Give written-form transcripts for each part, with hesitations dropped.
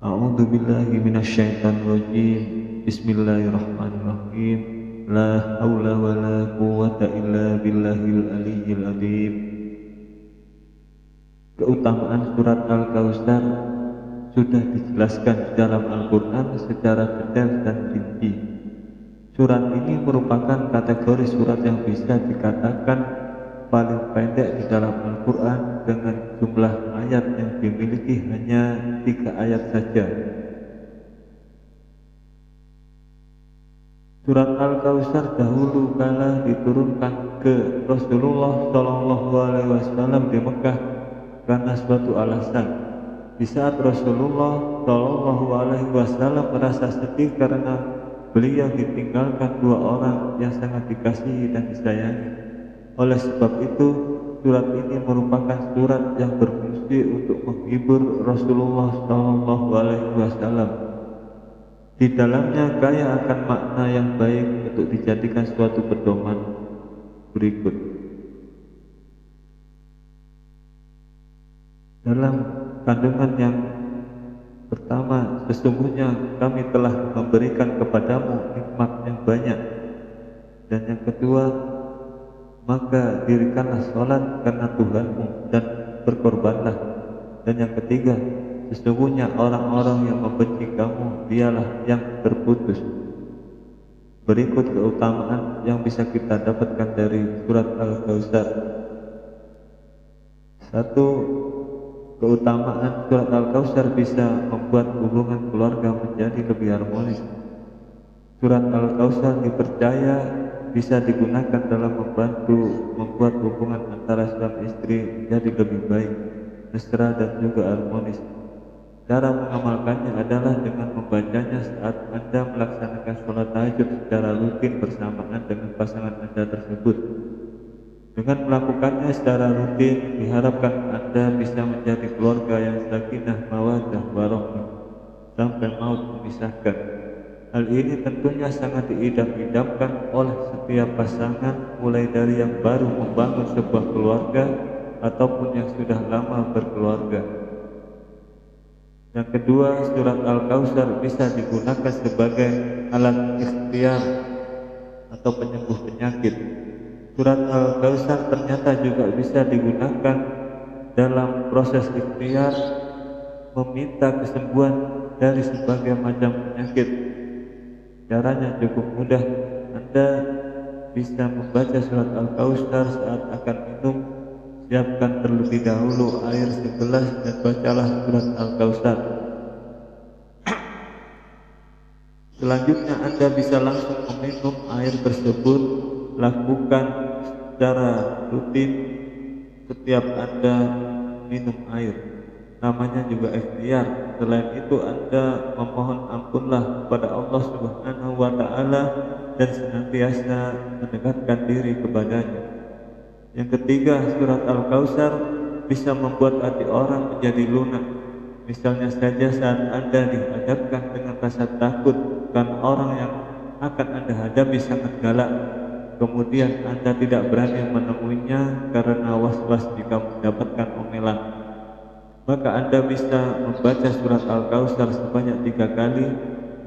A'udzu billahi minasyaitonir rajim. Bismillahirrahmanirrahim. La haula wala quwwata illa billahil aliyyil azim. Keutamaan surat Al-Kautsar sudah dijelaskan dalam Al-Quran secara detail dan rinci. Surat ini merupakan kategori surat yang bisa dikatakan paling pendek di dalam Al-Quran dengan jumlah ayat yang dimiliki hanya 3 ayat saja. Surat Al-Kautsar dahulu kala diturunkan ke Rasulullah SAW di Mekah karena suatu alasan. Di saat Rasulullah SAW merasa sedih karena beliau ditinggalkan 2 orang yang sangat dikasihi dan disayangi. Oleh sebab itu, surat ini merupakan surat yang berfungsi untuk menghibur Rasulullah SAW. Di dalamnya kaya akan makna yang baik untuk dijadikan suatu pedoman berikut. Dalam kandungan yang pertama, sesungguhnya kami telah memberikan kepadamu nikmat yang banyak. Dan yang kedua, maka dirikanlah sholat karena Tuhanmu dan berkorbanlah. Dan yang ketiga, sesungguhnya orang-orang yang membenci kamu dialah yang terputus. Berikut keutamaan yang bisa kita dapatkan dari surat Al-Kautsar. 1. Keutamaan surat Al-Kautsar bisa membuat hubungan keluarga menjadi lebih harmonis. Surat Al-Kautsar dipercaya bisa digunakan dalam membantu membuat hubungan antara suami istri menjadi lebih baik, mesra dan juga harmonis. Cara mengamalkannya adalah dengan membacanya saat Anda melaksanakan sholat tahajud secara rutin bersamaan dengan pasangan Anda tersebut. Dengan melakukannya secara rutin, diharapkan Anda bisa menjadi keluarga yang sakinah, mawaddah, warahmah sampai maut memisahkan. Hal ini tentunya sangat diidam-idamkan oleh setiap pasangan, mulai dari yang baru membangun sebuah keluarga ataupun yang sudah lama berkeluarga. Yang kedua, surat Al-Kautsar bisa digunakan sebagai alat ikhtiar atau penyembuh penyakit. Surat Al-Kautsar ternyata juga bisa digunakan dalam proses ikhtiar meminta kesembuhan dari berbagai macam penyakit. Caranya cukup mudah. Anda bisa membaca surat Al-Kautsar saat akan minum. Siapkan terlebih dahulu air segelas dan bacalah surat Al-Kautsar. Selanjutnya Anda bisa langsung meminum air tersebut. Lakukan secara rutin setiap Anda minum air. Namanya juga ikhtiar. Selain itu Anda memohon ampunlah kepada Allah Subhanahu wa Ta'ala dan senantiasa mendekatkan diri kepadanya. Yang ketiga, surat Al-Kautsar bisa membuat hati orang menjadi lunak. Misalnya saja saat Anda dihadapkan dengan rasa takut karena orang yang akan Anda hadapi sangat galak, kemudian Anda tidak berani menemuinya karena was-was jika mendapatkan omelan, maka Anda bisa membaca surat Al-Kautsar sebanyak 3 kali.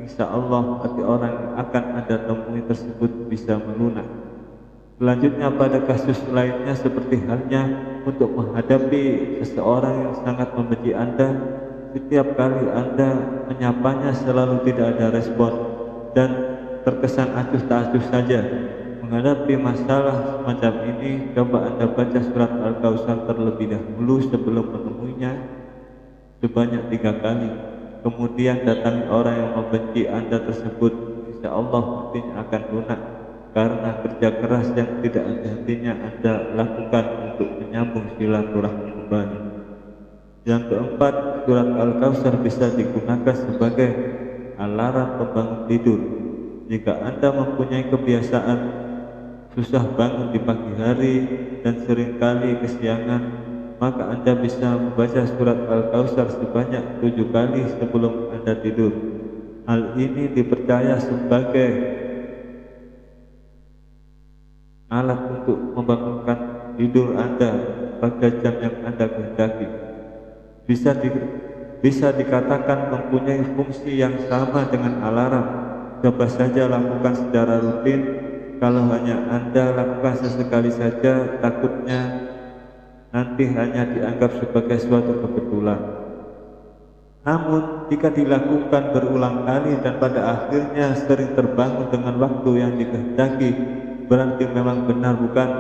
Insya Allah hati orang yang akan Anda temui tersebut bisa melunak. Selanjutnya, pada kasus lainnya seperti halnya untuk menghadapi seseorang yang sangat membenci Anda, setiap kali Anda menyapanya selalu tidak ada respon dan terkesan acuh tak acuh saja. Menghadapi masalah semacam ini, coba Anda baca surat Al-Kautsar terlebih dahulu sebelum menemuinya sebanyak 3 kali. Kemudian datangi orang yang membenci Anda tersebut. Insya Allah hatinya akan lunak karena kerja keras yang tidak henti-hentinya Anda lakukan untuk menyambung silaturahmi kembali. Yang keempat, surat Al-Kautsar bisa digunakan sebagai alarm pembangun tidur. Jika Anda mempunyai kebiasaan susah bangun di pagi hari dan seringkali kesiangan, maka Anda bisa membaca surat Al-Kautsar sebanyak 7 kali sebelum Anda tidur. Hal ini dipercaya sebagai alat untuk membangunkan tidur Anda pada jam yang Anda kehendaki. Bisa bisa dikatakan mempunyai fungsi yang sama dengan alarm. Coba saja lakukan secara rutin. Kalau hanya Anda lakukan sesekali saja, takutnya nanti hanya dianggap sebagai suatu kebetulan. Namun, jika dilakukan berulang kali dan pada akhirnya sering terbangun dengan waktu yang dikehendaki, berarti memang benar bukan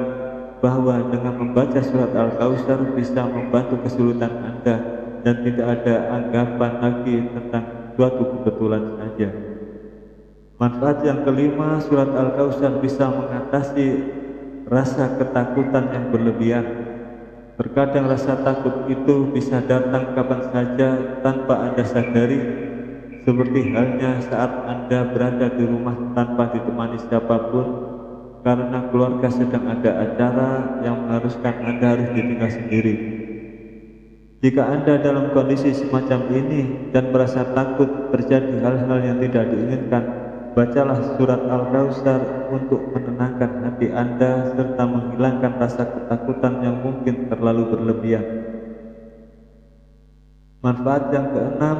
bahwa dengan membaca surat Al-Kautsar bisa membantu kesulitan Anda dan tidak ada anggapan lagi tentang suatu kebetulan saja. Manfaat yang kelima, surat Al-Kautsar bisa mengatasi rasa ketakutan yang berlebihan. Terkadang rasa takut itu bisa datang kapan saja tanpa Anda sadari, seperti halnya saat Anda berada di rumah tanpa ditemani siapapun karena keluarga sedang ada acara yang mengharuskan Anda harus ditinggal sendiri. Jika Anda dalam kondisi semacam ini dan merasa takut terjadi hal-hal yang tidak diinginkan, bacalah surat Al-Kautsar untuk menenangkan hati Anda serta menghilangkan rasa ketakutan yang mungkin terlalu berlebihan. Manfaat yang keenam,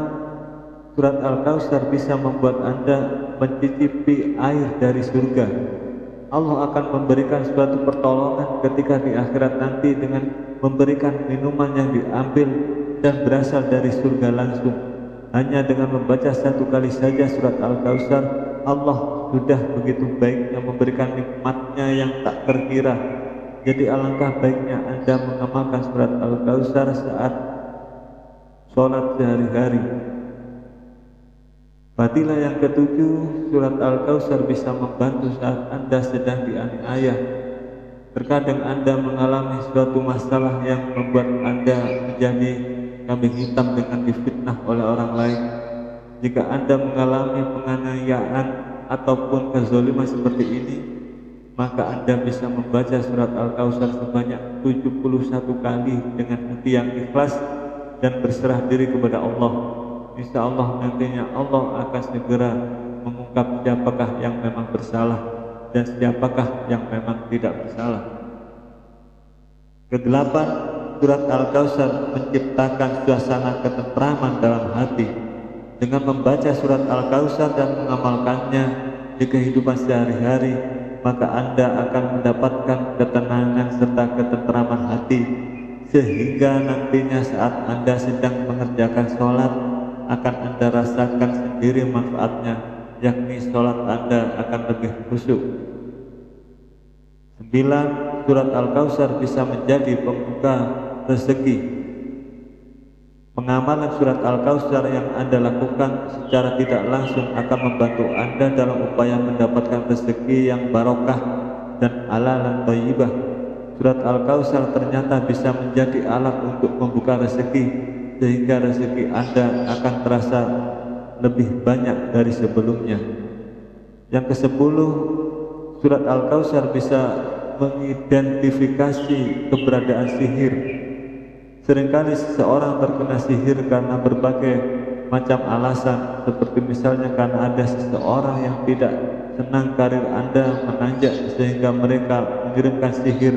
surat Al-Kautsar bisa membuat Anda mencicipi air dari surga. Allah akan memberikan suatu pertolongan ketika di akhirat nanti dengan memberikan minuman yang diambil dan berasal dari surga langsung. Hanya dengan membaca satu kali saja surat Al-Kautsar, Allah sudah begitu baiknya memberikan nikmatnya yang tak terkira. Jadi alangkah baiknya Anda mengamalkan surat Al-Kautsar saat sholat sehari-hari. Fadilah yang ketujuh, surat Al-Kautsar bisa membantu saat Anda sedang dianiaya. Terkadang Anda mengalami suatu masalah yang membuat Anda menjadi kambing hitam dengan difitnah oleh orang lain. Jika Anda mengalami penganiayaan ataupun kezaliman seperti ini, maka Anda bisa membaca surat Al-Kautsar sebanyak 71 kali dengan hati yang ikhlas dan berserah diri kepada Allah. Insya Allah nantinya Allah akan segera mengungkap siapakah yang memang bersalah dan siapakah yang memang tidak bersalah. Kedelapan, surat Al-Kautsar menciptakan suasana ketentraman dalam hati. Dengan membaca surat Al-Kautsar dan mengamalkannya di kehidupan sehari-hari, maka Anda akan mendapatkan ketenangan serta ketentraman hati, sehingga nantinya saat Anda sedang mengerjakan sholat akan Anda rasakan sendiri manfaatnya, yakni sholat Anda akan lebih khusyuk. 9. Surat Al-Kautsar bisa menjadi pembuka rezeki. Pengamalan surat Al-Kautsar yang Anda lakukan secara tidak langsung akan membantu Anda dalam upaya mendapatkan rezeki yang barokah dan halalan thayyibah. Surat Al-Kautsar ternyata bisa menjadi alat untuk membuka rezeki, sehingga rezeki Anda akan terasa lebih banyak dari sebelumnya. Yang ke-10, surat Al-Kautsar bisa mengidentifikasi keberadaan sihir. Seringkali seseorang terkena sihir karena berbagai macam alasan, seperti misalnya karena ada seseorang yang tidak senang karir Anda menanjak sehingga mereka mengirimkan sihir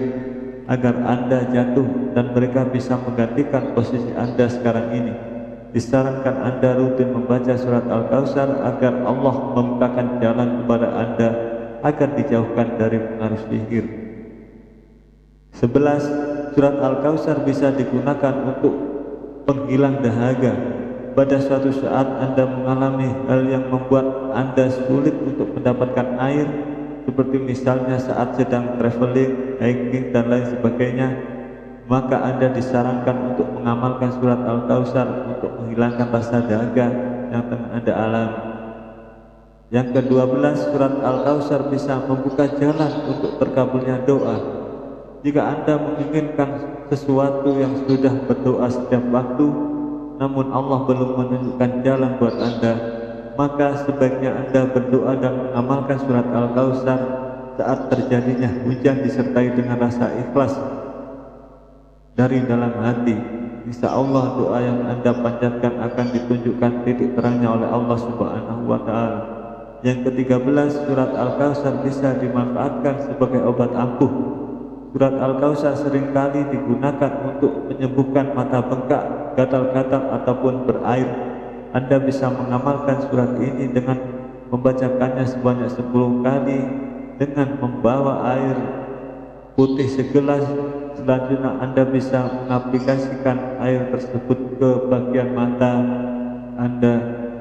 agar Anda jatuh dan mereka bisa menggantikan posisi Anda sekarang ini. Disarankan Anda rutin membaca surat Al-Kautsar agar Allah membukakan jalan kepada Anda agar dijauhkan dari pengaruh sihir. 11. Surat Al-Kautsar bisa digunakan untuk penghilang dahaga. Pada suatu saat Anda mengalami hal yang membuat Anda sulit untuk mendapatkan air, seperti misalnya saat sedang traveling, hiking, dan lain sebagainya, maka Anda disarankan untuk mengamalkan surat Al-Kautsar untuk menghilangkan rasa dahaga yang tengah Anda alami. Yang ke-12, surat Al-Kautsar bisa membuka jalan untuk terkabulnya doa. Jika Anda menginginkan sesuatu yang sudah berdoa setiap waktu, namun Allah belum menunjukkan jalan buat Anda, maka sebaiknya Anda berdoa dan mengamalkan surat Al-Kautsar saat terjadinya hujan disertai dengan rasa ikhlas dari dalam hati. Insya Allah doa yang Anda panjatkan akan ditunjukkan titik terangnya oleh Allah Subhanahu wa Ta'ala. Yang ke-13, surat Al-Kautsar bisa dimanfaatkan sebagai obat ampuh. Surat Al-Kautsar seringkali digunakan untuk menyembuhkan mata bengkak gatal-gatal ataupun berair. Anda bisa mengamalkan surat ini dengan membacakannya sebanyak 10 kali dengan membawa air putih segelas. Selanjutnya Anda bisa mengaplikasikan air tersebut ke bagian mata Anda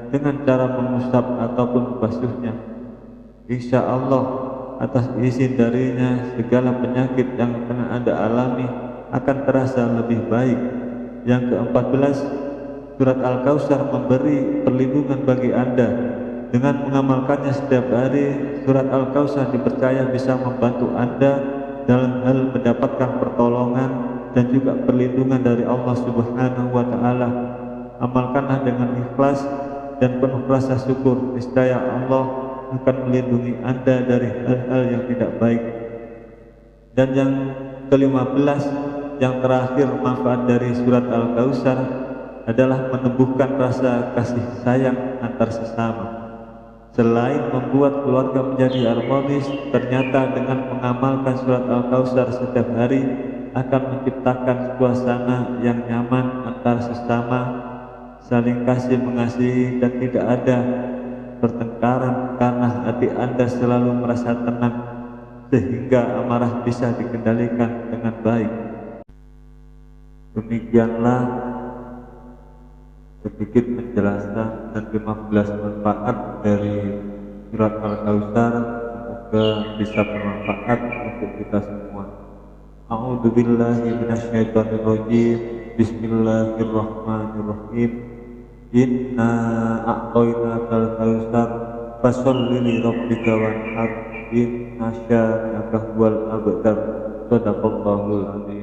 dengan cara mengusap ataupun membasuhnya. Insya Allah atas izin darinya segala penyakit yang pernah Anda alami akan terasa lebih baik. Yang ke-14, surat Al-Kautsar memberi perlindungan bagi Anda. Dengan mengamalkannya setiap hari, surat Al-Kautsar dipercaya bisa membantu Anda dalam hal mendapatkan pertolongan dan juga perlindungan dari Allah Subhanahu wa Ta'ala. Amalkanlah dengan ikhlas dan penuh rasa syukur, niscaya Allah akan melindungi Anda dari hal-hal yang tidak baik. Dan yang ke-15, yang terakhir, manfaat dari surat Al-Kautsar adalah menumbuhkan rasa kasih sayang antar sesama. Selain membuat keluarga menjadi harmonis, ternyata dengan mengamalkan surat Al-Kautsar setiap hari akan menciptakan suasana yang nyaman antar sesama, saling kasih mengasihi, dan tidak ada pertengkaran karena hati Anda selalu merasa tenang sehingga amarah bisa dikendalikan dengan baik. Demikianlah sedikit penjelasan dan 15 manfaat dari surat Al-Kautsar. Semoga bisa bermanfaat untuk kita semua. A'udzubillahi minasyaitonirrajim. Bismillahirrahmanirrahim. Inna a'tainakal kautsar fasholli li rabbika wanhar inna syani'aka huwal abtar. Shadaqallahul azim.